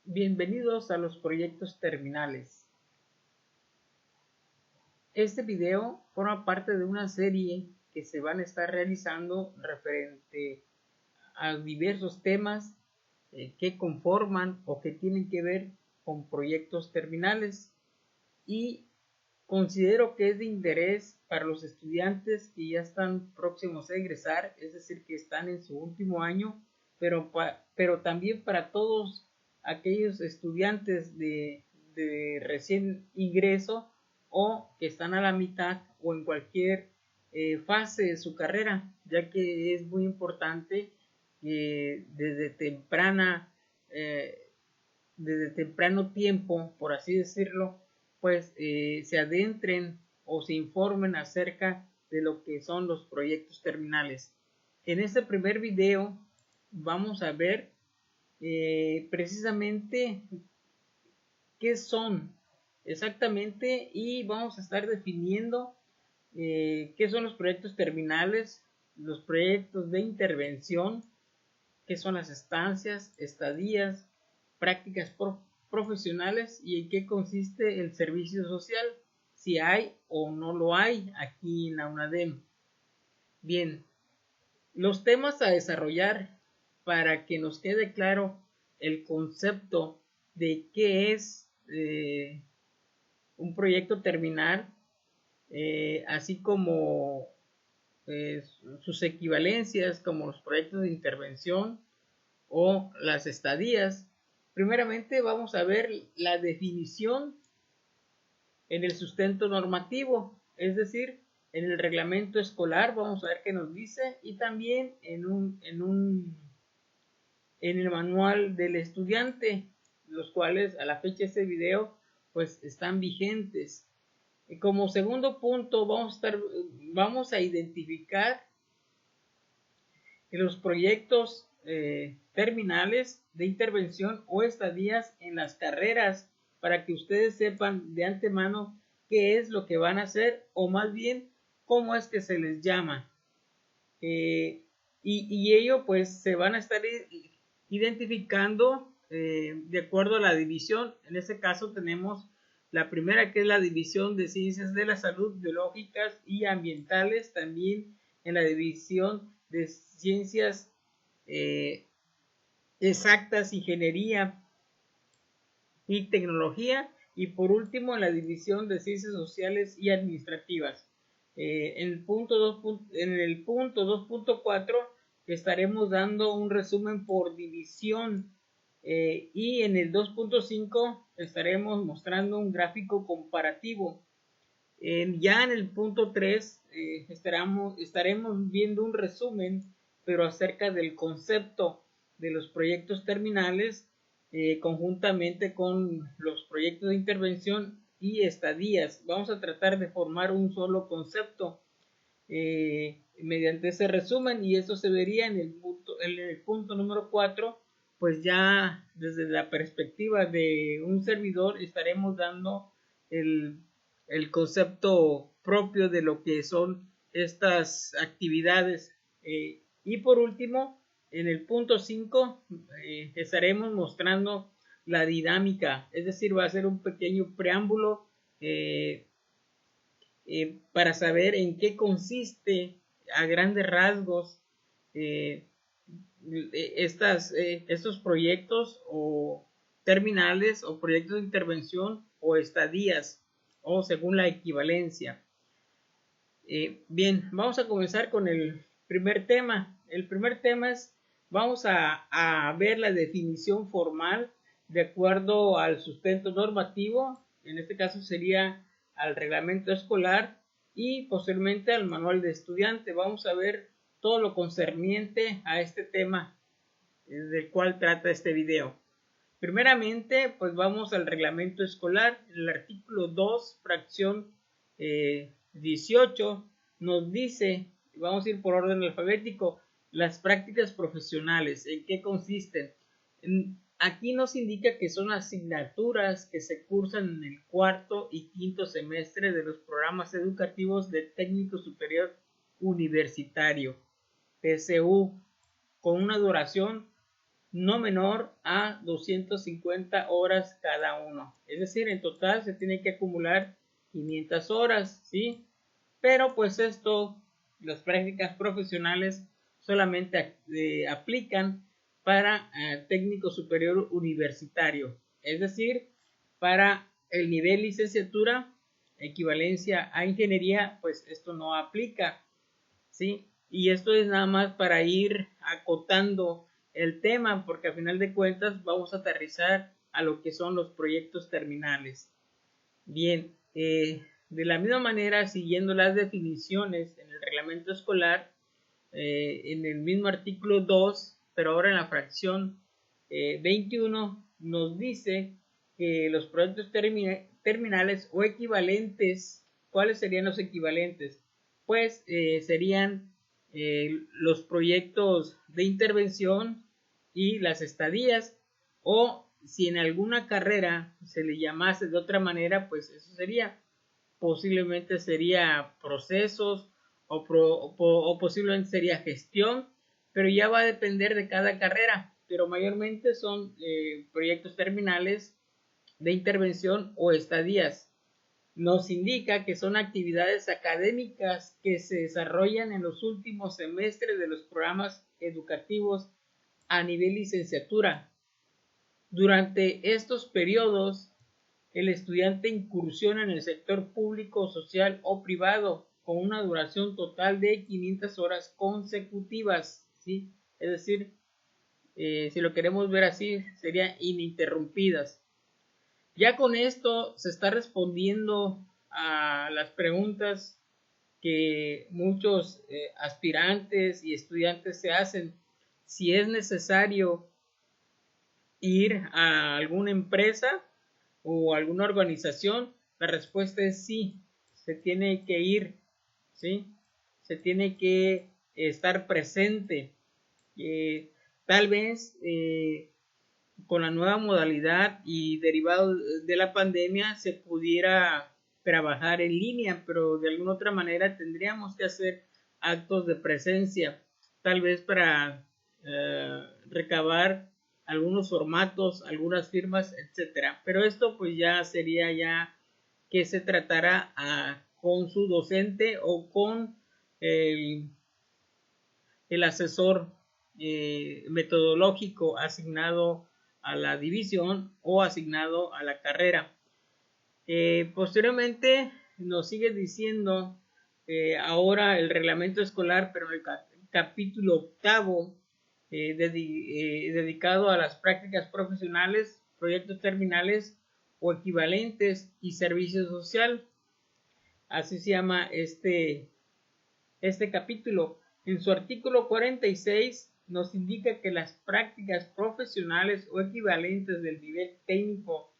Bienvenidos a los proyectos terminales. Este video forma parte de una serie que se van a estar realizando referente a diversos temas que conforman o que tienen que ver con proyectos terminales, y considero que es de interés para los estudiantes que ya están próximos a egresar, es decir, que están en su último año, pero también para todos aquellos estudiantes de recién ingreso o que están a la mitad o en cualquier fase de su carrera, ya que es muy importante que desde temprano tiempo, por así decirlo, pues se adentren o se informen acerca de lo que son los proyectos terminales. En este primer video vamos a ver precisamente qué son exactamente, y vamos a estar definiendo qué son los proyectos terminales, los proyectos de intervención, qué son las estancias, estadías, prácticas profesionales y en qué consiste el servicio social, si hay o no lo hay aquí en la UNADEM. Bien, los temas a desarrollar para que nos quede claro el concepto de qué es un proyecto terminal, así como sus equivalencias como los proyectos de intervención o las estadías. Primeramente vamos a ver la definición en el sustento normativo, es decir, en el reglamento escolar. Vamos a ver qué nos dice, y también en el manual del estudiante, los cuales a la fecha de este video pues están vigentes. Como segundo punto vamos a identificar los proyectos terminales de intervención o estadías en las carreras, para que ustedes sepan de antemano qué es lo que van a hacer, o más bien cómo es que se les llama. Y ello pues se van a estar identificando de acuerdo a la división. En este caso tenemos la primera, que es la división de ciencias de la salud, biológicas y ambientales, también en la división de ciencias exactas, ingeniería y tecnología, y por último en la división de ciencias sociales y administrativas. En el punto 2.4 estaremos dando un resumen por división, y en el 2.5 estaremos mostrando un gráfico comparativo. Ya en el punto 3 estaremos viendo un resumen, pero acerca del concepto de los proyectos terminales, conjuntamente con los proyectos de intervención y estadías. Vamos a tratar de formar un solo concepto mediante ese resumen, y eso se vería en el punto número 4. Pues ya desde la perspectiva de un servidor estaremos dando el concepto propio de lo que son estas actividades. Y por último, en el punto 5 estaremos mostrando la dinámica, es decir, va a ser un pequeño preámbulo para saber en qué consiste a grandes rasgos estos proyectos o terminales o proyectos de intervención o estadías, o según la equivalencia. Bien, vamos a comenzar con el primer tema. El primer tema es, vamos a ver la definición formal de acuerdo al sustento normativo. En este caso sería al reglamento escolar y posteriormente al manual de estudiante. Vamos a ver todo lo concerniente a este tema del cual trata este video. Primeramente, pues vamos al reglamento escolar. El artículo 2, fracción 18, nos dice, vamos a ir por orden alfabético, las prácticas profesionales. ¿En qué consisten? Aquí nos indica que son asignaturas que se cursan en el cuarto y quinto semestre de los programas educativos de técnico superior universitario, TCU, con una duración no menor a 250 horas cada uno. Es decir, en total se tiene que acumular 500 horas, ¿sí? Pero pues esto, las prácticas profesionales solamente aplican para técnico superior universitario. Es decir, para el nivel licenciatura, equivalencia a ingeniería, pues esto no aplica, ¿sí? Y esto es nada más para ir acotando el tema, porque a final de cuentas vamos a aterrizar a lo que son los proyectos terminales. Bien, de la misma manera, siguiendo las definiciones en el reglamento escolar, en el mismo artículo 2, pero ahora en la fracción 21, nos dice que los proyectos terminales o equivalentes, ¿cuáles serían los equivalentes? Pues serían los proyectos de intervención y las estadías, o si en alguna carrera se le llamase de otra manera, pues eso sería, posiblemente sería procesos o posiblemente sería gestión, pero ya va a depender de cada carrera, pero mayormente son proyectos terminales de intervención o estadías. Nos indica que son actividades académicas que se desarrollan en los últimos semestres de los programas educativos a nivel licenciatura. Durante estos periodos, el estudiante incursiona en el sector público, social o privado con una duración total de 500 horas consecutivas, ¿sí? Es decir, si lo queremos ver así, serían ininterrumpidas. Ya con esto se está respondiendo a las preguntas que muchos aspirantes y estudiantes se hacen. Si es necesario ir a alguna empresa o alguna organización, la respuesta es sí, se tiene que ir, ¿sí? Se tiene que estar presente. Tal vez con la nueva modalidad y derivado de la pandemia se pudiera trabajar en línea, pero de alguna otra manera tendríamos que hacer actos de presencia, tal vez para recabar algunos formatos, algunas firmas, etcétera. Pero esto pues ya sería ya que se tratara con su docente o con el, el asesor metodológico asignado a la división o asignado a la carrera. Posteriormente nos sigue diciendo ahora el reglamento escolar, pero el capítulo octavo dedicado a las prácticas profesionales, proyectos terminales o equivalentes y servicio social. Así se llama este capítulo. En su artículo 46 nos indica que las prácticas profesionales o equivalentes del nivel técnico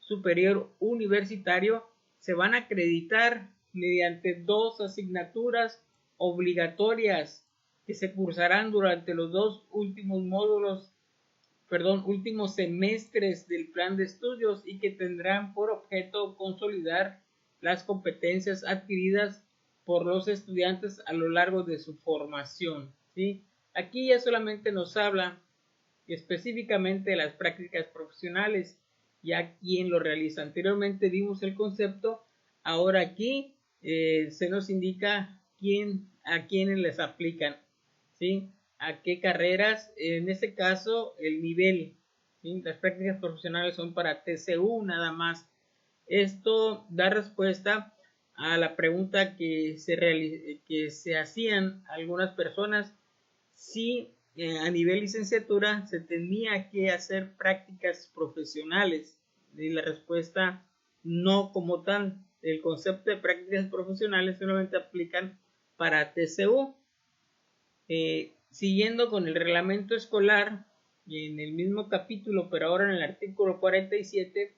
superior universitario se van a acreditar mediante 2 asignaturas obligatorias que se cursarán durante los 2 últimos semestres del plan de estudios y que tendrán por objeto consolidar las competencias adquiridas por los estudiantes a lo largo de su formación, ¿sí? Aquí ya solamente nos habla específicamente de las prácticas profesionales, ya quién lo realiza. Anteriormente vimos el concepto, ahora aquí se nos indica a quiénes les aplican, ¿sí? A qué carreras, en este caso el nivel, ¿sí? Las prácticas profesionales son para TCU nada más. Esto da respuesta a la pregunta que se hacían algunas personas si a nivel licenciatura se tenía que hacer prácticas profesionales, y la respuesta no como tal. El concepto de prácticas profesionales solamente aplican para TCU. Siguiendo con el reglamento escolar, y en el mismo capítulo, pero ahora en el artículo 47,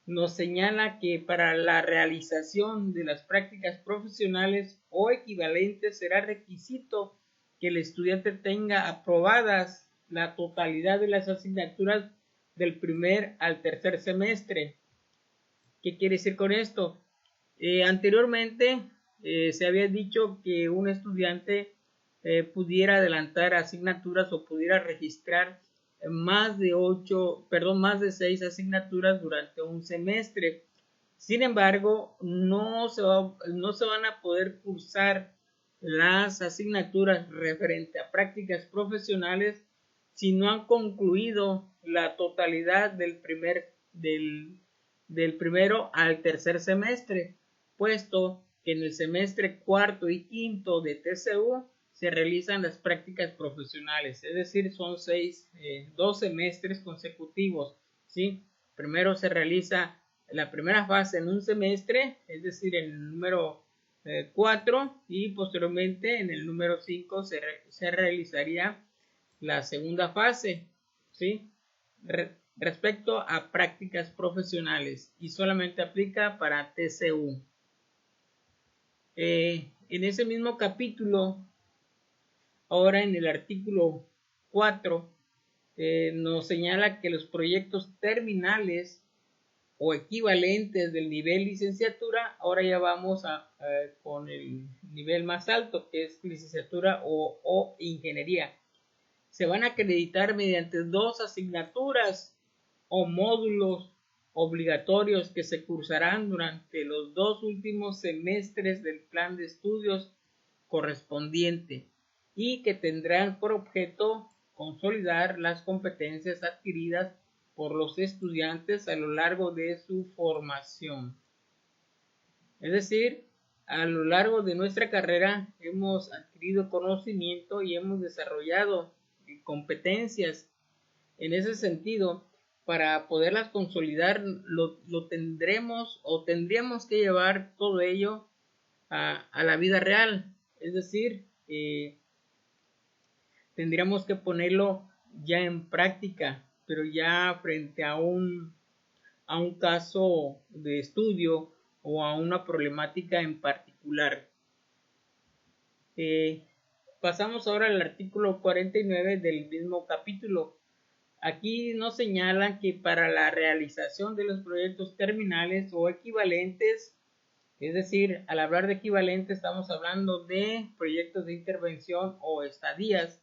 nos señala que para la realización de las prácticas profesionales o equivalentes será requisito que el estudiante tenga aprobadas la totalidad de las asignaturas del primer al tercer semestre. ¿Qué quiere decir con esto? Anteriormente se había dicho que un estudiante pudiera adelantar asignaturas o pudiera registrar más de 6 asignaturas durante un semestre. Sin embargo, no se van a poder cursar las asignaturas referente a prácticas profesionales si no han concluido la totalidad del primero al tercer semestre, puesto que en el semestre cuarto y quinto de TCU se realizan las prácticas profesionales, es decir, son 2 semestres consecutivos, ¿sí? Primero se realiza la primera fase en un semestre, es decir, en el número 4, y posteriormente en el número 5 se realizaría la segunda fase, ¿sí? Respecto a prácticas profesionales, y solamente aplica para TCU. En ese mismo capítulo, ahora en el artículo 4, nos señala que los proyectos terminales o equivalentes del nivel licenciatura, ahora ya vamos con el nivel más alto, que es licenciatura o ingeniería. Se van a acreditar mediante 2 asignaturas o módulos obligatorios que se cursarán durante los 2 últimos semestres del plan de estudios correspondiente y que tendrán por objeto consolidar las competencias adquiridas por los estudiantes a lo largo de su formación. Es decir, a lo largo de nuestra carrera hemos adquirido conocimiento y hemos desarrollado competencias. En ese sentido, para poderlas consolidar, lo tendremos o tendríamos que llevar todo ello a la vida real. Es decir, tendríamos que ponerlo ya en práctica, pero ya frente a un caso de estudio o a una problemática en particular. Pasamos ahora al artículo 49 del mismo capítulo. Aquí nos señala que para la realización de los proyectos terminales o equivalentes, es decir, al hablar de equivalentes estamos hablando de proyectos de intervención o estadías,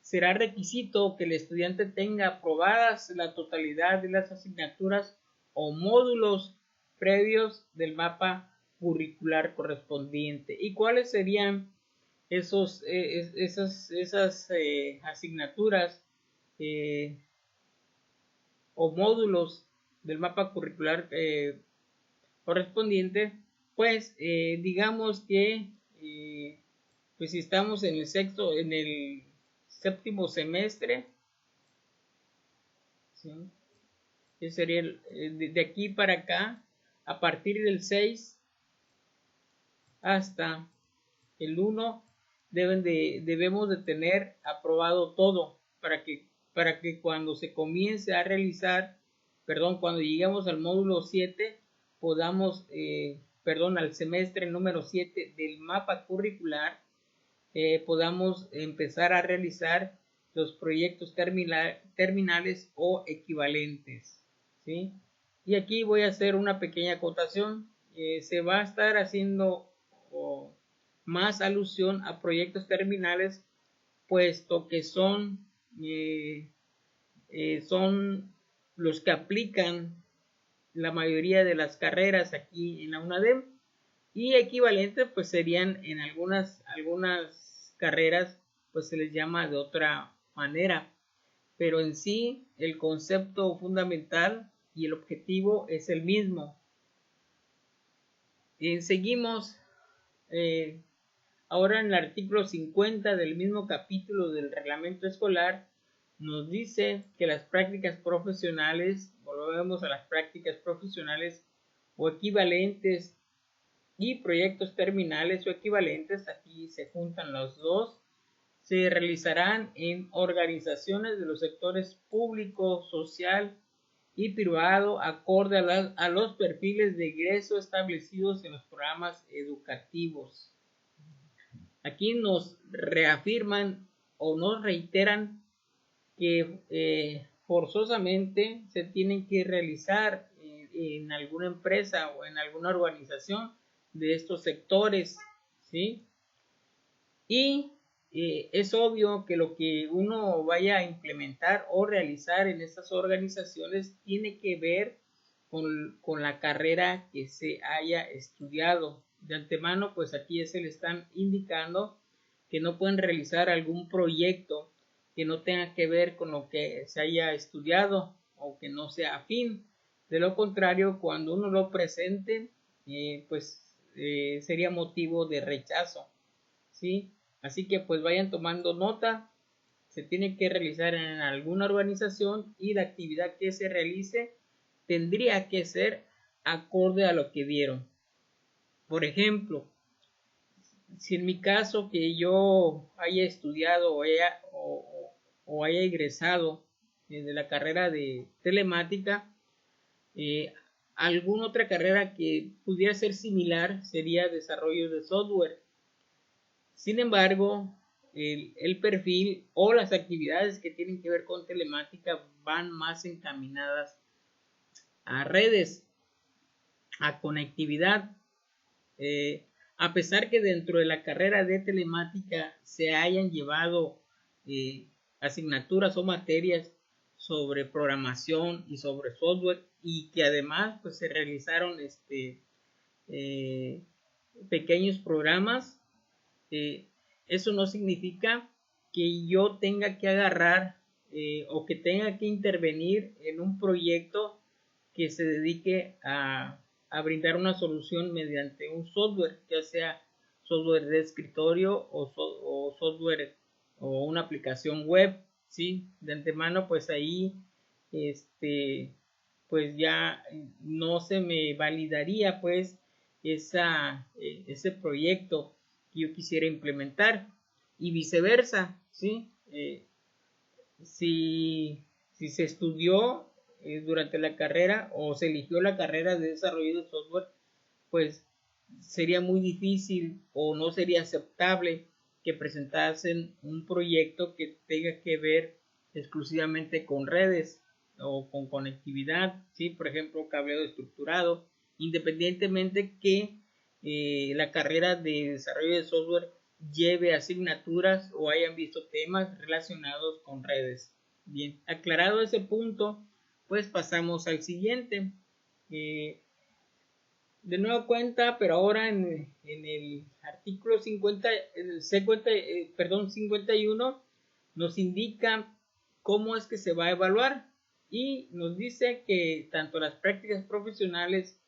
será requisito que el estudiante tenga aprobadas la totalidad de las asignaturas o módulos previos del mapa curricular correspondiente. ¿Y cuáles serían esas asignaturas o módulos del mapa curricular correspondiente? Pues digamos que pues si estamos en el séptimo semestre, ¿sí? Sería de aquí para acá, a partir del 6 hasta el 1 debemos de tener aprobado todo para que cuando se comience a realizar, cuando lleguemos al módulo 7 podamos, al semestre número 7 del mapa curricular, podamos empezar a realizar los proyectos terminales o equivalentes, ¿sí? Y aquí voy a hacer una pequeña acotación. Se va a estar haciendo más alusión a proyectos terminales, puesto que son los que aplican la mayoría de las carreras aquí en la UNADEM, y equivalentes pues serían en algunas carreras pues se les llama de otra manera, pero en sí el concepto fundamental y el objetivo es el mismo. Seguimos ahora en el artículo 50 del mismo capítulo del reglamento escolar. Nos dice que las prácticas profesionales, volvemos a las prácticas profesionales o equivalentes, y proyectos terminales o equivalentes, aquí se juntan los dos, se realizarán en organizaciones de los sectores público, social y privado, acorde a los perfiles de egreso establecidos en los programas educativos. Aquí nos reafirman o nos reiteran que forzosamente se tienen que realizar en alguna empresa o en alguna organización de estos sectores, ¿sí? Y es obvio que lo que uno vaya a implementar o realizar en estas organizaciones tiene que ver con la carrera que se haya estudiado. De antemano, pues aquí se le están indicando que no pueden realizar algún proyecto que no tenga que ver con lo que se haya estudiado o que no sea afín. De lo contrario, cuando uno lo presente, sería motivo de rechazo, ¿sí? Así que pues vayan tomando nota. Se tiene que realizar en alguna organización y la actividad que se realice tendría que ser acorde a lo que vieron. Por ejemplo, si en mi caso que yo haya estudiado o haya egresado de la carrera de telemática, alguna otra carrera que pudiera ser similar sería desarrollo de software. Sin embargo, el perfil o las actividades que tienen que ver con telemática van más encaminadas a redes, a conectividad. A pesar que dentro de la carrera de telemática se hayan llevado asignaturas o materias sobre programación y sobre software, y que además pues se realizaron pequeños programas, eso no significa que yo tenga que agarrar o que tenga que intervenir en un proyecto que se dedique a brindar una solución mediante un software, ya sea software de escritorio o software o una aplicación web, ¿sí? De antemano, pues ahí, pues ya no se me validaría, pues, ese proyecto que yo quisiera implementar, y viceversa, ¿sí? Si se estudió durante la carrera o se eligió la carrera de desarrollo de software, pues sería muy difícil o no sería aceptable que presentasen un proyecto que tenga que ver exclusivamente con redes o con conectividad, ¿sí? Por ejemplo, cableado estructurado, independientemente que la carrera de desarrollo de software lleve asignaturas o hayan visto temas relacionados con redes. Bien, aclarado ese punto, pues pasamos al siguiente. De nueva cuenta, pero ahora en el artículo 51 nos indica cómo es que se va a evaluar, y nos dice que tanto las prácticas profesionales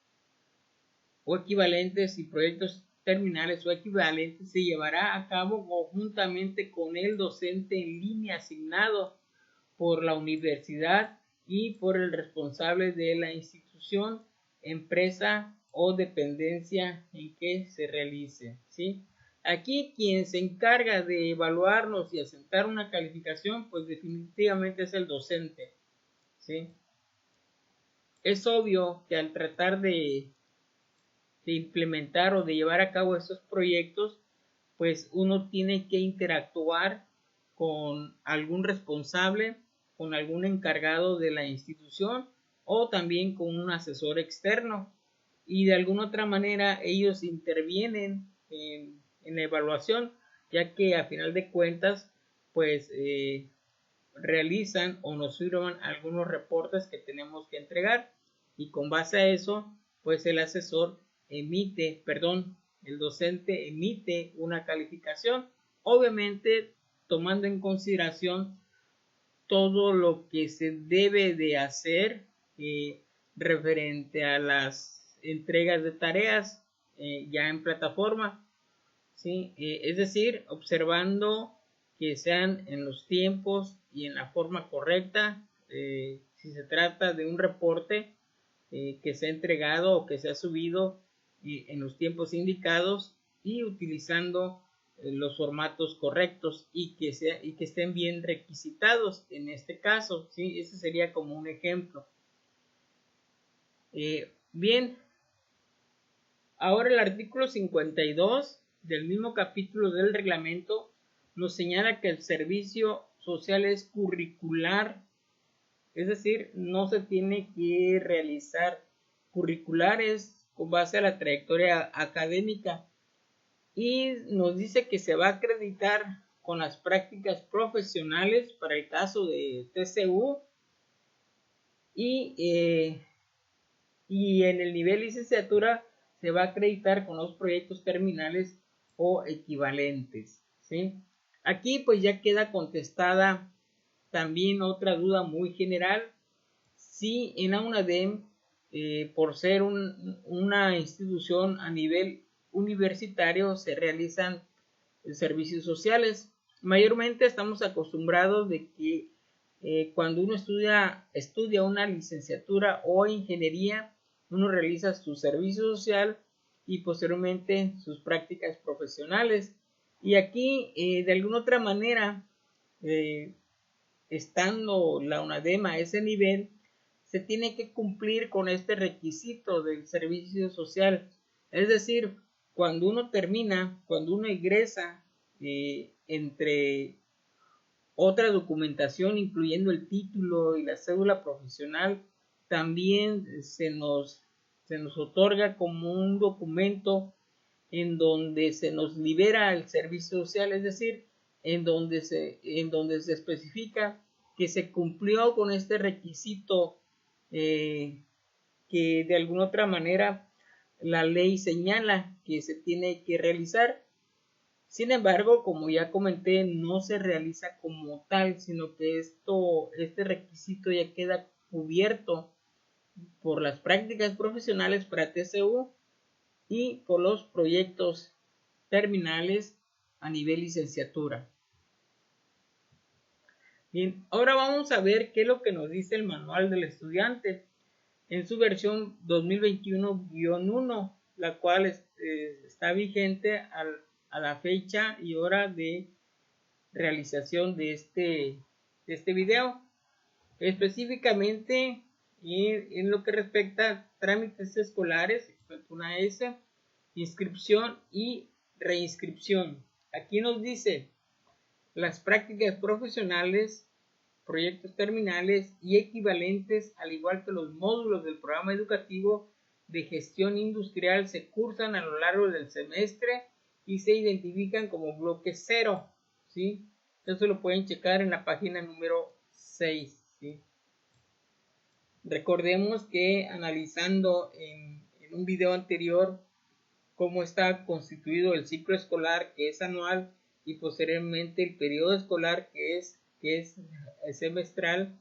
o equivalentes y proyectos terminales o equivalentes se llevará a cabo conjuntamente con el docente en línea asignado por la universidad y por el responsable de la institución, empresa o dependencia en que se realice, ¿sí? Aquí quien se encarga de evaluarnos y asentar una calificación, pues definitivamente es el docente, ¿sí? Es obvio que al tratar de implementar o de llevar a cabo estos proyectos, pues uno tiene que interactuar con algún responsable, con algún encargado de la institución o también con un asesor externo, y de alguna otra manera ellos intervienen en la evaluación, ya que a final de cuentas pues realizan o nos firman algunos reportes que tenemos que entregar, y con base a eso pues el docente emite una calificación, obviamente tomando en consideración todo lo que se debe de hacer referente a las entregas de tareas ya en plataforma, ¿sí? Es decir, observando que sean en los tiempos y en la forma correcta, si se trata de un reporte que se ha entregado o que se ha subido en los tiempos indicados y utilizando los formatos correctos y que estén bien requisitados en este caso, ¿sí? Ese sería como un ejemplo. Bien, ahora el artículo 52 del mismo capítulo del reglamento nos señala que el servicio social es curricular, es decir, no se tiene que realizar curriculares con base a la trayectoria académica, y nos dice que se va a acreditar con las prácticas profesionales para el caso de TCU y en el nivel licenciatura se va a acreditar con los proyectos terminales o equivalentes, ¿sí? Aquí pues ya queda contestada también otra duda muy general. Si en la UNADEM, por ser una institución a nivel universitario, se realizan servicios sociales. Mayormente estamos acostumbrados de que cuando uno estudia una licenciatura o ingeniería, uno realiza su servicio social y posteriormente sus prácticas profesionales. Y aquí, de alguna otra manera, estando la UNADEM a ese nivel, se tiene que cumplir con este requisito del servicio social. Es decir, cuando uno ingresa, entre otra documentación, incluyendo el título y la cédula profesional, también se nos otorga como un documento en donde se nos libera el servicio social, es decir, en donde se especifica que se cumplió con este requisito que de alguna otra manera la ley señala que se tiene que realizar. Sin embargo, como ya comenté, no se realiza como tal, sino que este requisito ya queda cubierto por las prácticas profesionales para TCU y por los proyectos terminales a nivel licenciatura. Bien, ahora vamos a ver qué es lo que nos dice el manual del estudiante en su versión 2021-1, la cual está vigente a la fecha y hora de realización de este video. Específicamente en lo que respecta a trámites escolares, una S, inscripción y reinscripción. Aquí nos dice las prácticas profesionales, proyectos terminales y equivalentes, al igual que los módulos del programa educativo de gestión industrial, se cursan a lo largo del semestre y se identifican como bloque 0, ¿sí? Eso lo pueden checar en la página número 6, ¿sí? Recordemos que analizando en un video anterior cómo está constituido el ciclo escolar, que es anual, y posteriormente el periodo escolar, que es semestral,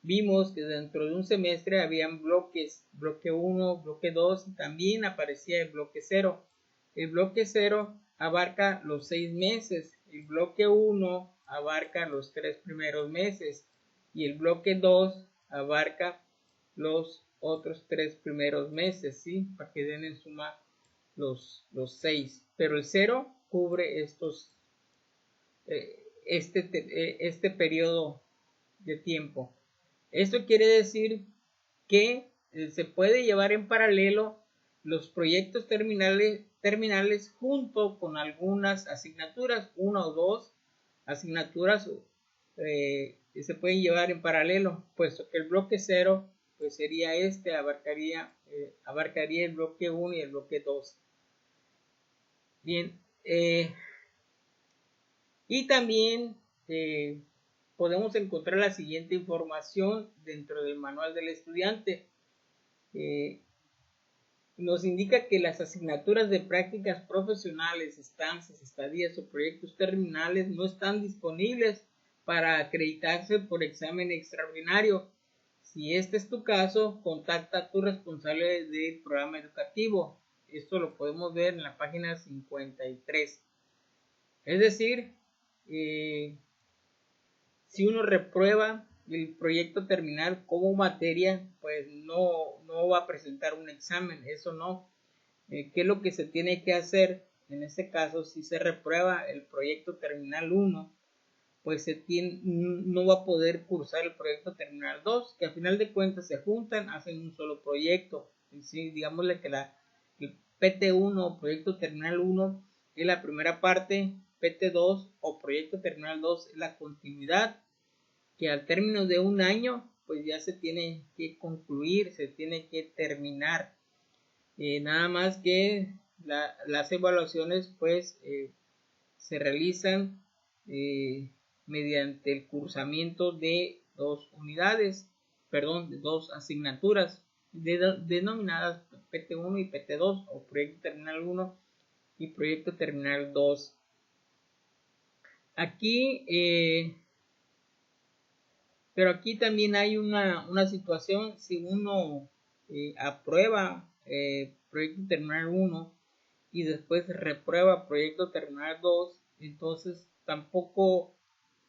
vimos que dentro de un semestre habían bloques, bloque 1, bloque 2, y también aparecía el bloque 0. El bloque 0 abarca los 6 meses, el bloque 1 abarca los 3 primeros meses y el bloque 2 abarca los otros 3 primeros meses, ¿sí? Para que den en suma los 6, pero el 0 cubre este periodo de tiempo. Esto quiere decir que se puede llevar en paralelo los proyectos terminales junto con algunas asignaturas, una o dos asignaturas se pueden llevar en paralelo, puesto que el bloque 0 pues sería abarcaría el bloque 1 y el bloque 2. Bien, y también podemos encontrar la siguiente información dentro del manual del estudiante. Nos indica que las asignaturas de prácticas profesionales, estancias, estadías o proyectos terminales no están disponibles para acreditarse por examen extraordinario. Si este es tu caso, contacta a tu responsable del programa educativo. Esto lo podemos ver en la página 53. Es decir, si uno reprueba el proyecto terminal como materia, pues no va a presentar un examen, eso no. ¿Qué es lo que se tiene que hacer? En este caso, si se reprueba el proyecto terminal 1, pues no va a poder cursar el proyecto terminal 2, que a final de cuentas se juntan, hacen un solo proyecto. ¿Sí? Digámosle que el PT1, proyecto terminal 1, es la primera parte, PT2 o proyecto terminal 2 es la continuidad, que al término de un año pues ya se tiene que concluir, se tiene que terminar. Nada más que las evaluaciones pues se realizan mediante el cursamiento de 2 unidades, perdón, de 2 asignaturas denominadas PT1 y PT2, o Proyecto Terminal 1 y Proyecto Terminal 2. Aquí, pero aquí también hay una situación. Si uno aprueba Proyecto Terminal 1 y después reprueba Proyecto Terminal 2, entonces tampoco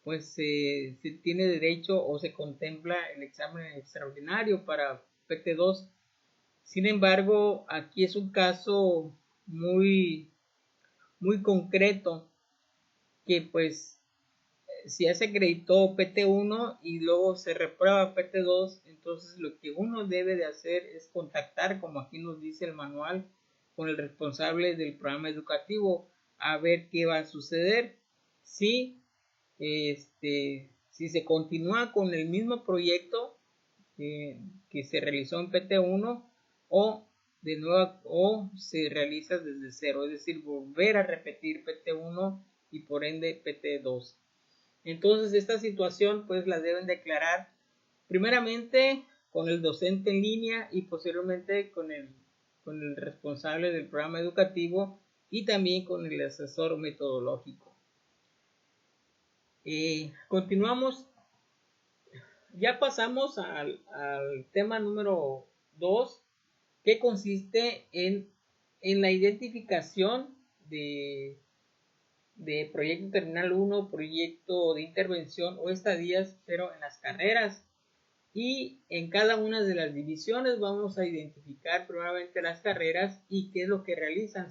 pues se tiene derecho o se contempla el examen extraordinario para PT2. Sin embargo, aquí es un caso muy concreto, que pues si ya se acreditó PT1 y luego se reprueba PT2, entonces lo que uno debe de hacer es contactar, como aquí nos dice el manual, con el responsable del programa educativo a ver qué va a suceder. Si se continúa con el mismo proyecto que se realizó en PT1, o de nuevo, o se realiza desde cero, es decir, volver a repetir PT1 y por ende PT2. Entonces esta situación pues la deben declarar primeramente con el docente en línea y posteriormente con el responsable del programa educativo y también con el asesor metodológico. Continuamos. Ya pasamos al tema número 2, que consiste en la identificación de proyecto terminal 1, proyecto de intervención o estadías, pero en las carreras. Y en cada una de las divisiones vamos a identificar primeramente las carreras y qué es lo que realizan,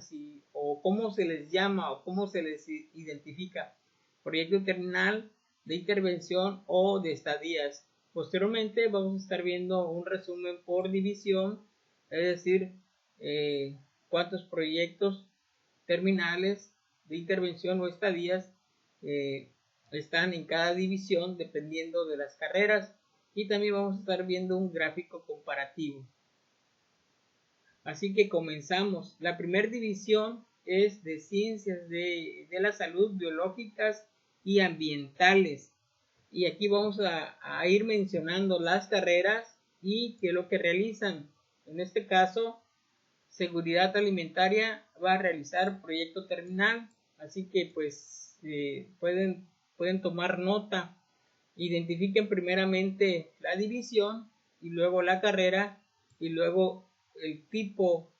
o cómo se les llama o cómo se les identifica: proyecto terminal, de intervención o de estadías. Posteriormente vamos a estar viendo un resumen por división, es decir, cuántos proyectos terminales de intervención o estadías están en cada división dependiendo de las carreras, y también vamos a estar viendo un gráfico comparativo. Así que comenzamos. La primera división es de ciencias de la salud, biológicas y ambientales, y aquí vamos a ir mencionando las carreras y qué es lo que realizan. En este caso, seguridad alimentaria va a realizar proyecto terminal, así que pues pueden tomar nota. Identifiquen primeramente la división y luego la carrera y luego el tipo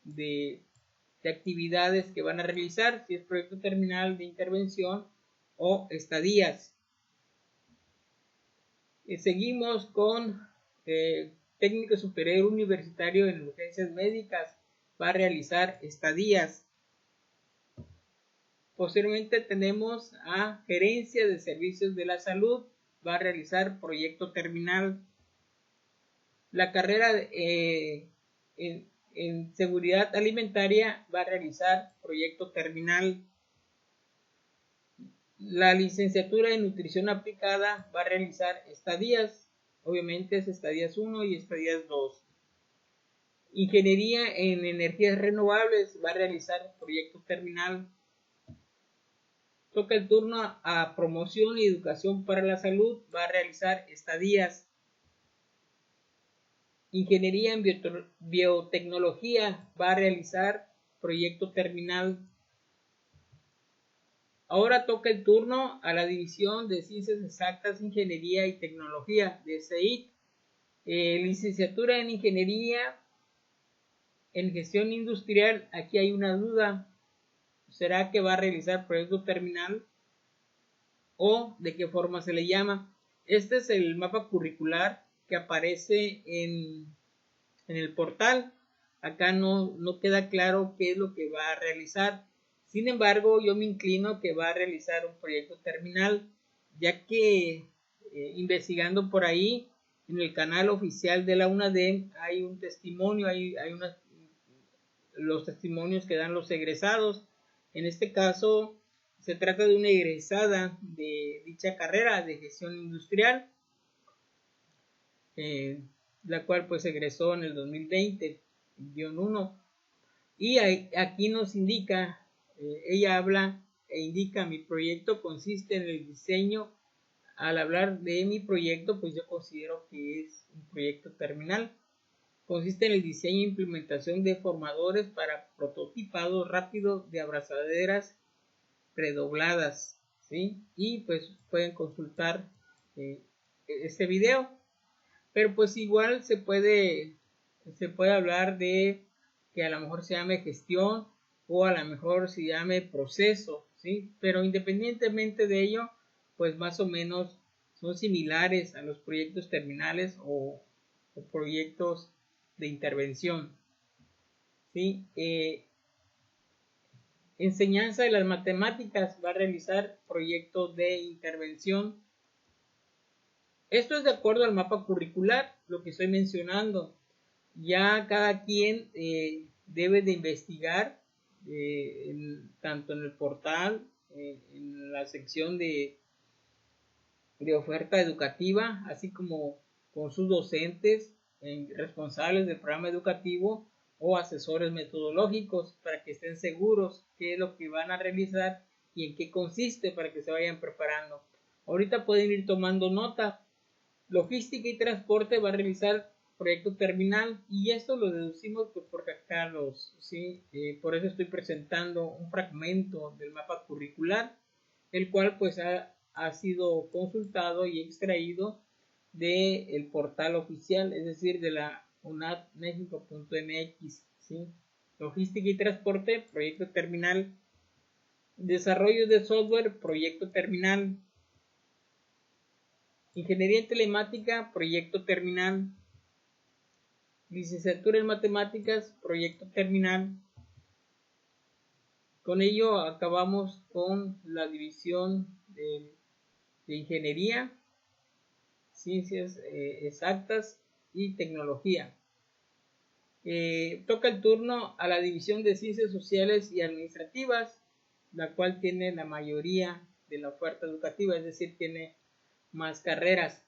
de actividades que van a realizar, si es proyecto terminal, de intervención o estadías. Seguimos con técnico superior universitario en urgencias médicas, va a realizar estadías. Posteriormente tenemos a gerencia de servicios de la salud, va a realizar proyecto terminal. La carrera en seguridad alimentaria va a realizar proyecto terminal. La licenciatura en nutrición aplicada va a realizar estadías, obviamente es estadías 1 y estadías 2. Ingeniería en energías renovables va a realizar proyecto terminal. Toca el turno a promoción y educación para la salud, va a realizar estadías. Ingeniería en biotecnología va a realizar proyecto terminal. Ahora toca el turno a la división de ciencias exactas, ingeniería y tecnología de CEIT. Licenciatura en ingeniería en gestión industrial, aquí hay una duda. ¿Será que va a realizar proyecto terminal o de qué forma se le llama? Este es el mapa curricular que aparece en el portal. Acá no queda claro qué es lo que va a realizar. Sin embargo, yo me inclino que va a realizar un proyecto terminal, ya que investigando por ahí en el canal oficial de la UNADEM hay un testimonio, hay los testimonios que dan los egresados. En este caso se trata de una egresada de dicha carrera de gestión industrial, la cual pues egresó en el 2020-1, y aquí nos indica, ella habla e indica mi proyecto consiste en el diseño. Al hablar de mi proyecto, pues yo considero que es un proyecto terminal. Consiste en el diseño e implementación de formadores para prototipado rápido de abrazaderas predobladas, ¿sí? Y pues pueden consultar este video, pero pues igual se puede hablar de que a lo mejor se llame gestión o a lo mejor se llame proceso, ¿sí? Pero independientemente de ello, pues más o menos son similares a los proyectos terminales o proyectos de intervención, ¿sí? Enseñanza de las matemáticas va a realizar proyectos de intervención. Esto es de acuerdo al mapa curricular, lo que estoy mencionando. Ya cada quien debe de investigar tanto en el portal, en la sección de oferta educativa, así como con sus docentes, responsables del programa educativo o asesores metodológicos, para que estén seguros qué es lo que van a realizar y en qué consiste, para que se vayan preparando. Ahorita pueden ir tomando nota. Logística y transporte va a realizar proyecto terminal, y esto lo deducimos pues porque acá ¿sí? Por eso estoy presentando un fragmento del mapa curricular, el cual pues ha sido consultado y extraído del portal oficial, es decir, de la unadmexico.mx, ¿sí? Logística y transporte, proyecto terminal. Desarrollo de software, proyecto terminal. Ingeniería en telemática, proyecto terminal. Licenciatura en matemáticas, proyecto terminal. Con ello acabamos con la división de ingeniería, ciencias exactas y tecnología. Toca el turno a la división de ciencias sociales y administrativas, la cual tiene la mayoría de la oferta educativa, es decir, tiene más carreras.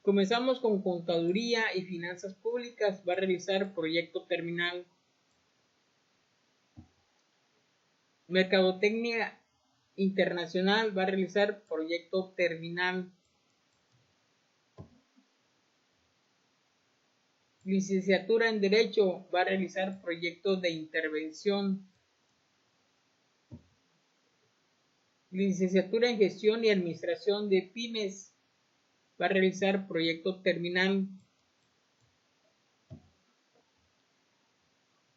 Comenzamos con contaduría y finanzas públicas, va a realizar proyecto terminal. Mercadotecnia internacional va a realizar proyecto terminal. Licenciatura en Derecho va a realizar proyectos de intervención. Licenciatura en Gestión y Administración de Pymes va a realizar proyecto terminal.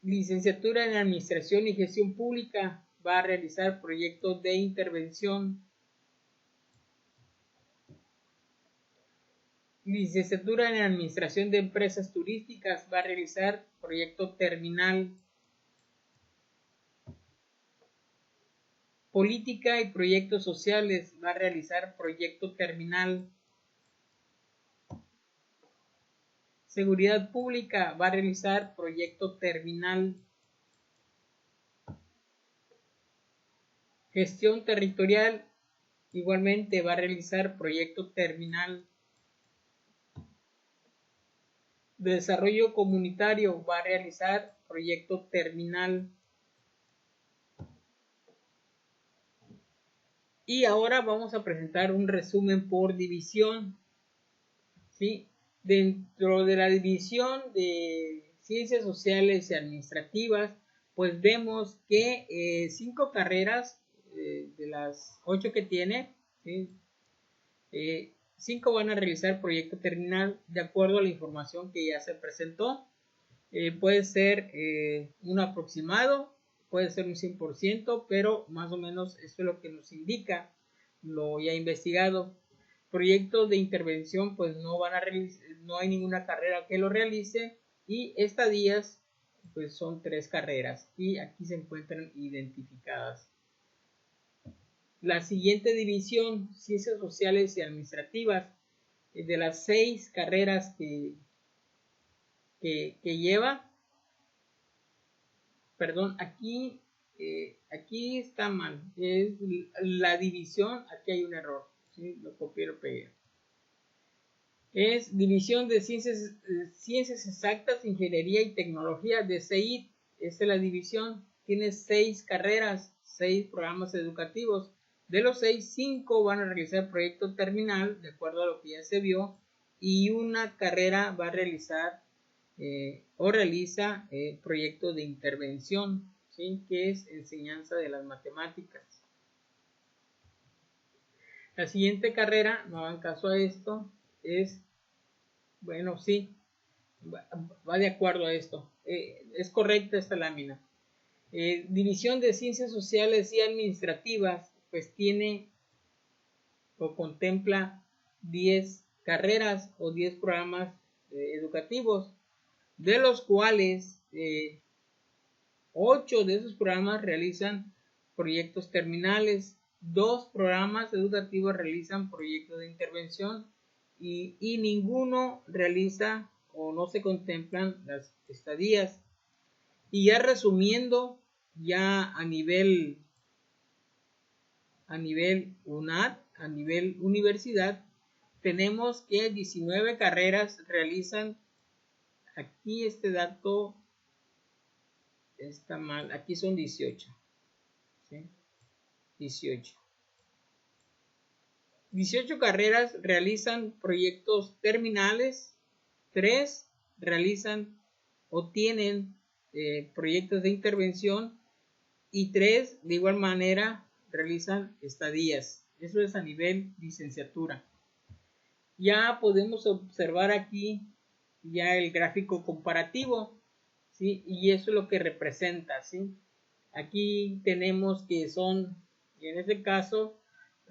Licenciatura en Administración y Gestión Pública va a realizar proyectos de intervención. Licenciatura en Administración de Empresas Turísticas va a realizar proyecto terminal. Política y Proyectos Sociales va a realizar proyecto terminal. Seguridad Pública va a realizar proyecto terminal. Gestión Territorial igualmente va a realizar proyecto terminal. Desarrollo Comunitario va a realizar proyecto terminal. Y ahora vamos a presentar un resumen por división, ¿sí? Dentro de la división de Ciencias Sociales y Administrativas, pues vemos que 5 carreras de las 8 que tiene, ¿sí? 5 van a realizar proyecto terminal de acuerdo a la información que ya se presentó. Puede ser un aproximado, puede ser un 100%, pero más o menos esto es lo que nos indica lo ya investigado. Proyectos de intervención pues no van a realizar, no hay ninguna carrera que lo realice, y estadías pues son 3 carreras y aquí se encuentran identificadas. La siguiente división, Ciencias Sociales y Administrativas, de las 6 carreras que lleva, perdón, aquí está mal, es la división, aquí hay un error, ¿sí? Lo copié y lo pegué. Es división de ciencias exactas, ingeniería y tecnología de CEIT. Esta es la división, tiene 6 carreras, 6 programas educativos. De los 6, 5 van a realizar proyecto terminal, de acuerdo a lo que ya se vio, y una carrera va a realizar o realiza proyecto de intervención, ¿sí? Que es enseñanza de las matemáticas. La siguiente carrera, no hagan caso a esto, es, bueno, sí, va de acuerdo a esto, es correcta esta lámina. División de Ciencias Sociales y Administrativas, pues tiene o contempla 10 carreras o 10 programas educativos, de los cuales 8 de esos programas realizan proyectos terminales, 2 programas educativos realizan proyectos de intervención y ninguno realiza o no se contemplan las estadías. Y ya resumiendo, ya a nivel UNAD, a nivel universidad, tenemos que 19 carreras realizan, aquí este dato está mal, aquí son 18, ¿sí? 18 carreras realizan proyectos terminales, 3 realizan o tienen proyectos de intervención y 3 de igual manera realizan estadías. Eso es a nivel licenciatura. Ya podemos observar aquí ya el gráfico comparativo, ¿sí? Y eso es lo que representa, ¿sí? Aquí tenemos que son, y en este caso,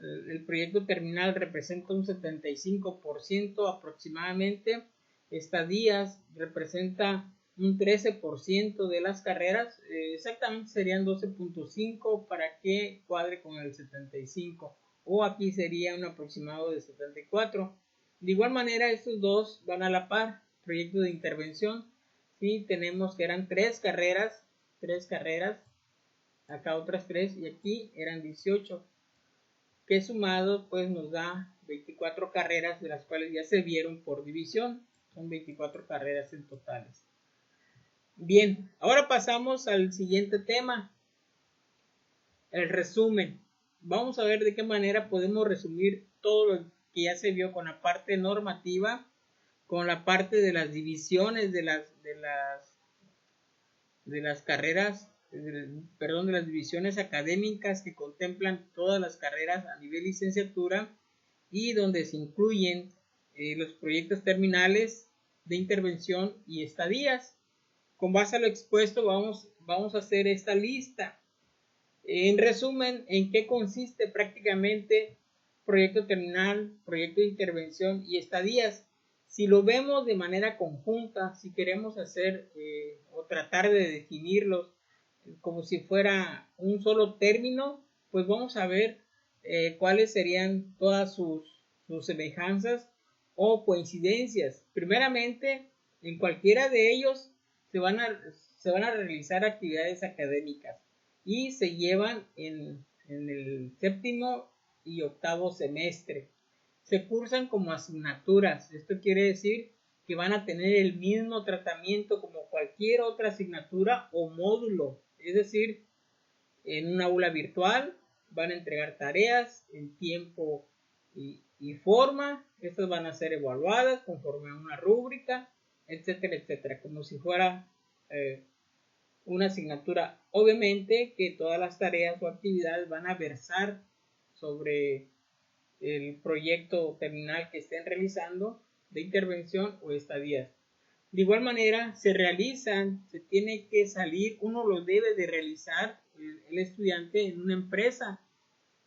el proyecto terminal representa un 75% aproximadamente, estadías representa un 13% de las carreras, exactamente serían 12.5 para que cuadre con el 75, o aquí sería un aproximado de 74. De igual manera, estos dos van a la par, proyecto de intervención, ¿sí? Tenemos que eran 3 carreras, acá otras 3 y aquí eran 18, que sumado pues nos da 24 carreras, de las cuales ya se vieron por división, son 24 carreras en totales. Bien, ahora pasamos al siguiente tema, el resumen. Vamos a ver de qué manera podemos resumir todo lo que ya se vio con la parte normativa, con la parte de las divisiones de las carreras, perdón, de las divisiones académicas que contemplan todas las carreras a nivel licenciatura y donde se incluyen los proyectos terminales de intervención y estadías. Con base a lo expuesto vamos a hacer esta lista. En resumen, ¿en qué consiste prácticamente proyecto terminal, proyecto de intervención y estadías? Si lo vemos de manera conjunta, si queremos hacer o tratar de definirlos como si fuera un solo término, pues vamos a ver cuáles serían todas sus semejanzas o coincidencias. Primeramente, en cualquiera de ellos se van a realizar actividades académicas y se llevan en el séptimo y octavo semestre. Se cursan como asignaturas. Esto quiere decir que van a tener el mismo tratamiento como cualquier otra asignatura o módulo. Es decir, en un aula virtual van a entregar tareas en tiempo y forma. Estas van a ser evaluadas conforme a una rúbrica, etcétera, etcétera, como si fuera una asignatura. Obviamente que todas las tareas o actividades van a versar sobre el proyecto terminal que estén realizando de intervención o estadías. De igual manera se tiene que salir, uno lo debe de realizar el estudiante en una empresa,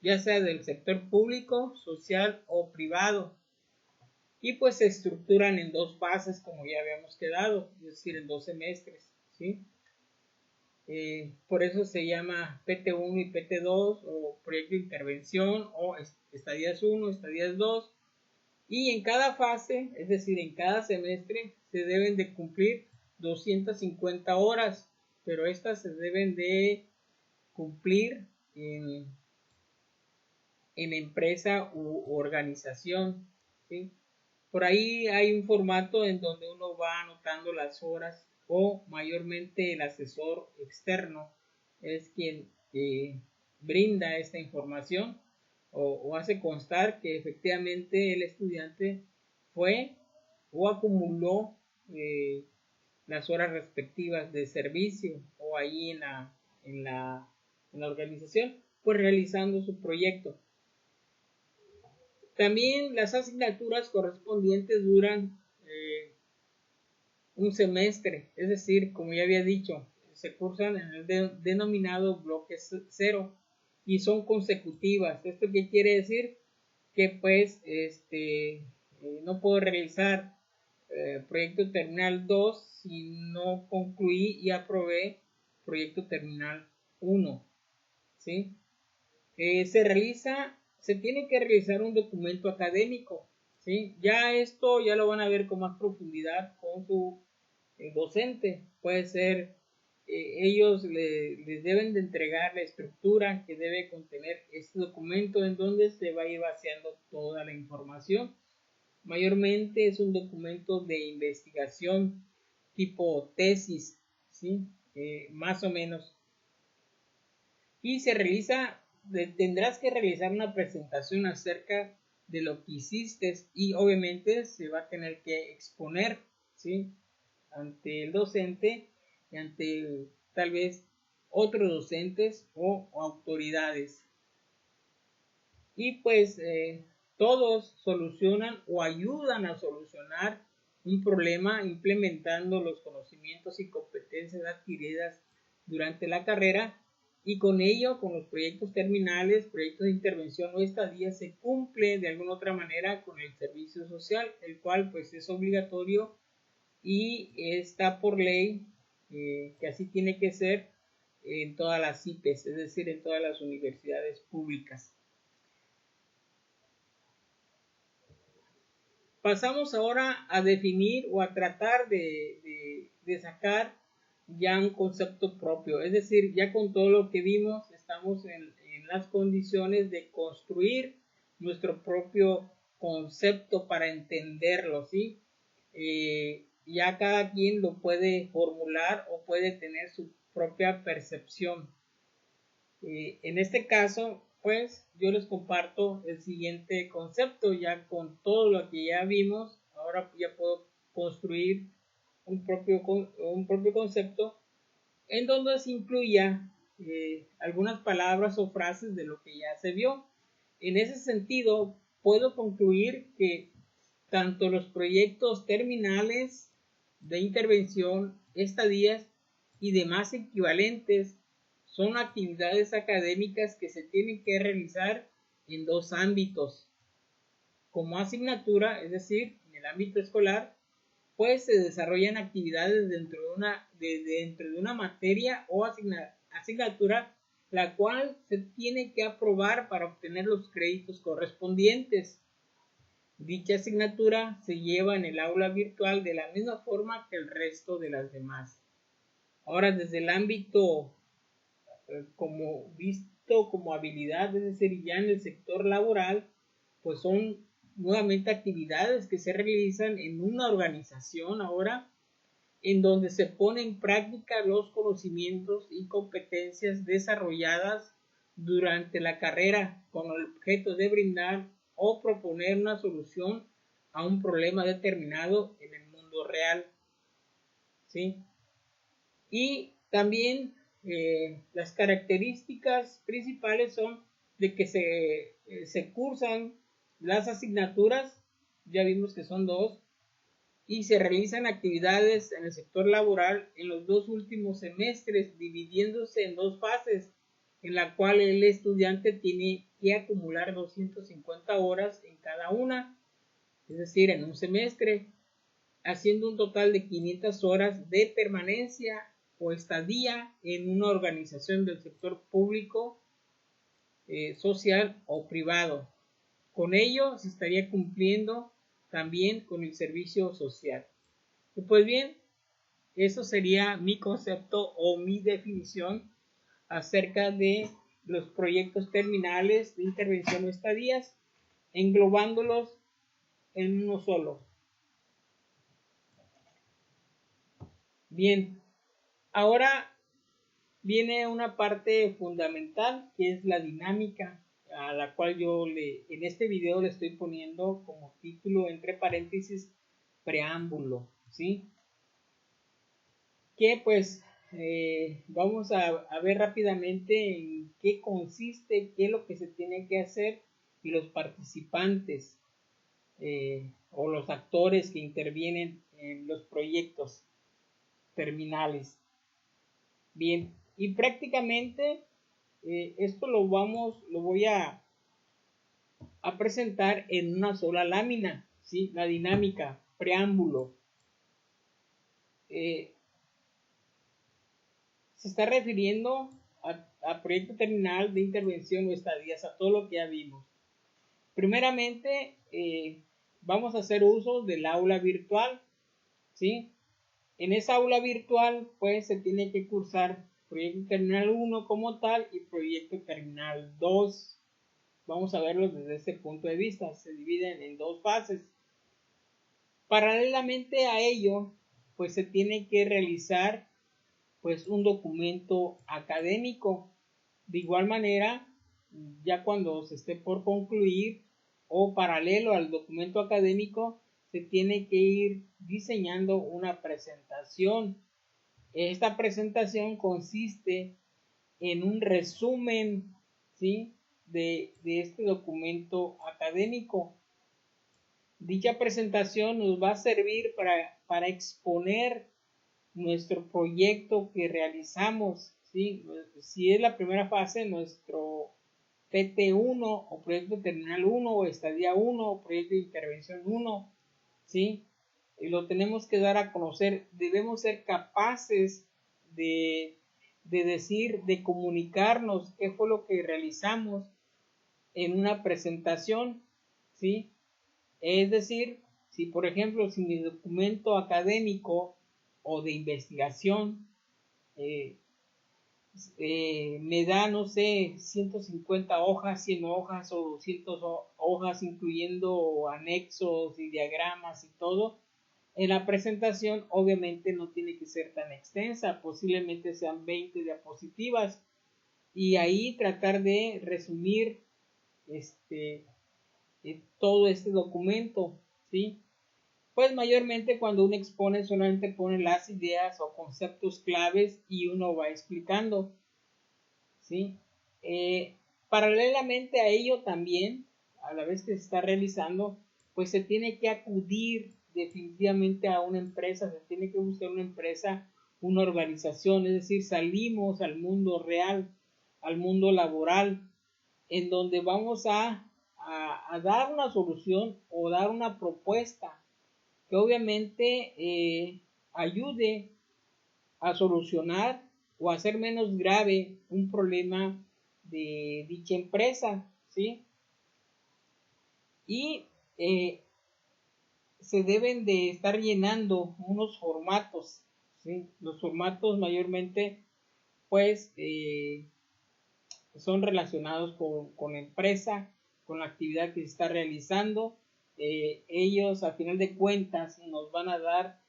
ya sea del sector público, social o privado. Y pues se estructuran en 2 fases como ya habíamos quedado, es decir, en 2 semestres, ¿sí? Por eso se llama PT1 y PT2 o proyecto de intervención o estadías 1, estadías 2. Y en cada fase, es decir, en cada semestre, se deben de cumplir 250 horas, pero estas se deben de cumplir en empresa u organización, ¿sí? Por ahí hay un formato en donde uno va anotando las horas o mayormente el asesor externo es quien brinda esta información o hace constar que efectivamente el estudiante fue o acumuló las horas respectivas de servicio o ahí en la organización, pues realizando su proyecto. También las asignaturas correspondientes duran un semestre, es decir, como ya había dicho, se cursan en el denominado bloque 0 y son consecutivas. ¿Esto qué quiere decir? Que pues no puedo realizar proyecto terminal 2 si no concluí y aprobé proyecto terminal 1, ¿sí? Se tiene que realizar un documento académico, ¿sí? Ya esto ya lo van a ver con más profundidad con su docente. Puede ser, ellos les deben de entregar la estructura que debe contener este documento en donde se va a ir vaciando toda la información. Mayormente es un documento de investigación tipo tesis, ¿sí? Más o menos. Y tendrás que realizar una presentación acerca de lo que hiciste y obviamente se va a tener que exponer, ¿sí? Ante el docente y ante tal vez otros docentes o autoridades. Y pues todos solucionan o ayudan a solucionar un problema implementando los conocimientos y competencias adquiridas durante la carrera, y con ello, con los proyectos terminales, proyectos de intervención o estadía, se cumple de alguna otra manera con el servicio social, el cual pues es obligatorio y está por ley que así tiene que ser en todas las IPES, es decir, en todas las universidades públicas. Pasamos ahora a definir o a tratar de sacar ya un concepto propio, es decir, ya con todo lo que vimos estamos en las condiciones de construir nuestro propio concepto para entenderlo, ¿sí? Ya cada quien lo puede formular o puede tener su propia percepción. En este caso, pues yo les comparto el siguiente concepto. Ya con todo lo que ya vimos, ahora ya puedo construir un propio concepto en donde se incluya algunas palabras o frases de lo que ya se vio. En ese sentido, puedo concluir que tanto los proyectos terminales de intervención, estadías y demás equivalentes son actividades académicas que se tienen que realizar en dos ámbitos. Como asignatura, es decir, en el ámbito escolar, pues se desarrollan actividades dentro de una materia o asignatura, la cual se tiene que aprobar para obtener los créditos correspondientes. Dicha asignatura se lleva en el aula virtual de la misma forma que el resto de las demás. Ahora, desde el ámbito como visto como habilidad, es decir, ya en el sector laboral, pues son nuevamente actividades que se realizan en una organización ahora, en donde se ponen en práctica los conocimientos y competencias desarrolladas durante la carrera con el objeto de brindar o proponer una solución a un problema determinado en el mundo real, ¿sí? Y también las características principales son de que se cursan las asignaturas, ya vimos que son dos, y se realizan actividades en el sector laboral en los dos últimos semestres, dividiéndose en dos fases, en la cual el estudiante tiene que acumular 250 horas en cada una, es decir, en un semestre, haciendo un total de 500 horas de permanencia o estadía en una organización del sector público, social o privado. Con ello se estaría cumpliendo también con el servicio social. Y pues bien, eso sería mi concepto o mi definición acerca de los proyectos terminales de intervención o estadías, englobándolos en uno solo. Bien, ahora viene una parte fundamental que es la dinámica, a la cual yo en este video le estoy poniendo como título entre paréntesis preámbulo, ¿sí? Que pues vamos a ver rápidamente en qué consiste, qué es lo que se tiene que hacer y los participantes o los actores que intervienen en los proyectos terminales. Bien, y prácticamente esto lo voy a presentar en una sola lámina, ¿sí? La dinámica, preámbulo. Se está refiriendo a proyecto terminal de intervención o estadías, a todo lo que ya vimos. Primeramente, vamos a hacer uso del aula virtual, ¿sí? En esa aula virtual, pues, se tiene que cursar proyecto terminal 1 como tal y proyecto terminal 2. Vamos a verlo desde ese punto de vista. Se dividen en dos fases. Paralelamente a ello, pues, se tiene que realizar pues un documento académico. De igual manera, ya cuando se esté por concluir o paralelo al documento académico, se tiene que ir diseñando una presentación. Esta presentación consiste en un resumen, ¿sí?, de este documento académico. Dicha presentación nos va a servir para exponer nuestro proyecto que realizamos, ¿sí? Si es la primera fase, nuestro PT1 o proyecto terminal 1 o estadía 1 o proyecto de intervención 1, ¿sí? Y lo tenemos que dar a conocer. Debemos ser capaces de decir, de comunicarnos qué fue lo que realizamos en una presentación, ¿sí? Es decir, si por ejemplo, si mi documento académico o de investigación me da, no sé, 150 hojas, 100 hojas o 200 hojas, incluyendo anexos y diagramas y todo, en la presentación obviamente no tiene que ser tan extensa, posiblemente sean 20 diapositivas, y ahí tratar de resumir todo este documento, ¿sí? Pues mayormente cuando uno expone solamente pone las ideas o conceptos claves y uno va explicando, ¿sí? Paralelamente a ello también, a la vez que se está realizando, pues se tiene que acudir definitivamente a una empresa, se tiene que buscar una empresa, una organización, es decir, salimos al mundo real, al mundo laboral, en donde vamos a dar una solución o dar una propuesta que obviamente ayude a solucionar o a hacer menos grave un problema de dicha empresa, ¿sí? Y se deben de estar llenando unos formatos, ¿sí? Los formatos mayormente, pues, son relacionados con la empresa, con la actividad que se está realizando. Ellos, a final de cuentas, nos van a dar,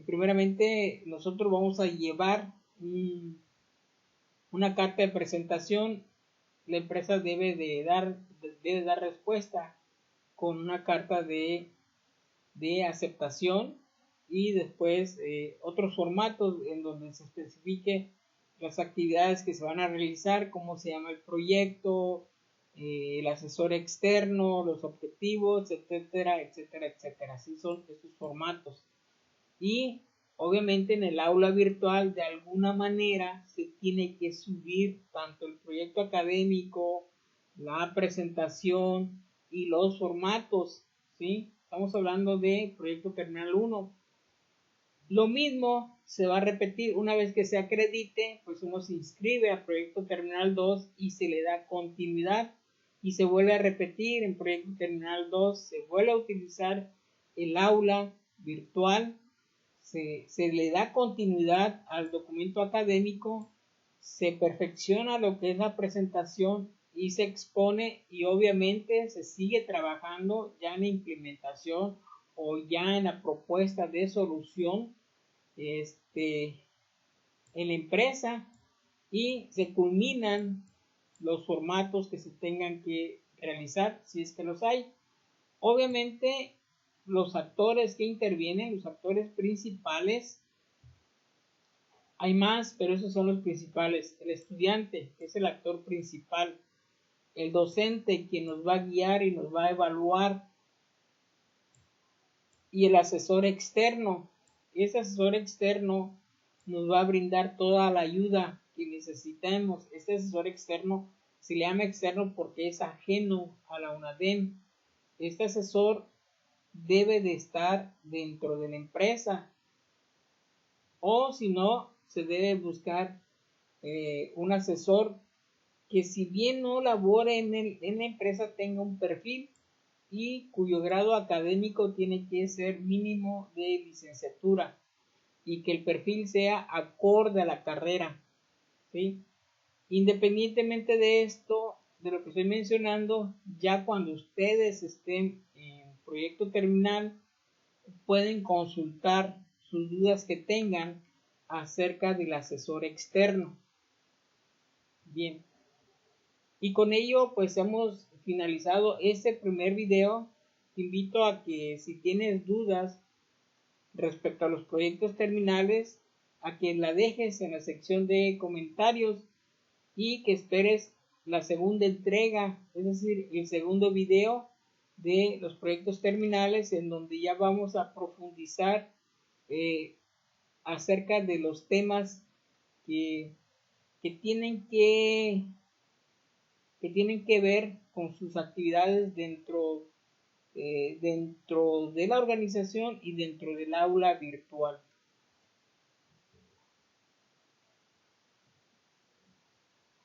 primeramente, nosotros vamos a llevar una carta de presentación. La empresa debe dar respuesta con una carta de aceptación y después otros formatos en donde se especifique las actividades que se van a realizar, cómo se llama el proyecto, el asesor externo, los objetivos, etcétera, etcétera, etcétera. Así son estos formatos. Y obviamente en el aula virtual de alguna manera se tiene que subir tanto el proyecto académico, la presentación y los formatos, ¿sí? Estamos hablando de proyecto terminal 1. Lo mismo se va a repetir una vez que se acredite, pues uno se inscribe a proyecto terminal 2 y se le da continuidad y se vuelve a repetir en proyecto terminal 2, se vuelve a utilizar el aula virtual, se le da continuidad al documento académico, se perfecciona lo que es la presentación y se expone, y obviamente se sigue trabajando ya en la implementación o ya en la propuesta de solución en la empresa, y se culminan los formatos que se tengan que realizar, si es que los hay. Obviamente los actores que intervienen, los actores principales, hay más, pero esos son los principales. El estudiante, que es el actor principal, el docente, quien nos va a guiar y nos va a evaluar, y el asesor externo. Ese asesor externo nos va a brindar toda la ayuda que necesitemos. Este asesor externo se le llama externo porque es ajeno a la UNADEM. Este asesor debe de estar dentro de la empresa, o si no, se debe buscar un asesor que, si bien no labora en la empresa, tenga un perfil y cuyo grado académico tiene que ser mínimo de licenciatura, y que el perfil sea acorde a la carrera, ¿sí? Independientemente de esto, de lo que estoy mencionando, ya cuando ustedes estén en proyecto terminal, pueden consultar sus dudas que tengan acerca del asesor externo. Bien, y con ello pues hemos finalizado este primer video. Te invito a que, si tienes dudas respecto a los proyectos terminales, a que la dejes en la sección de comentarios y que esperes la segunda entrega, es decir, el segundo video de los proyectos terminales, en donde ya vamos a profundizar acerca de los temas que, que tienen que que tienen que ver con sus actividades dentro de la organización y dentro del aula virtual.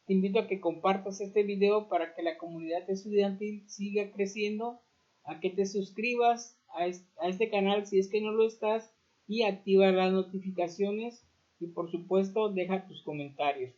Te invito a que compartas este video para que la comunidad estudiantil siga creciendo, a que te suscribas a este canal si es que no lo estás, y activa las notificaciones, y por supuesto deja tus comentarios.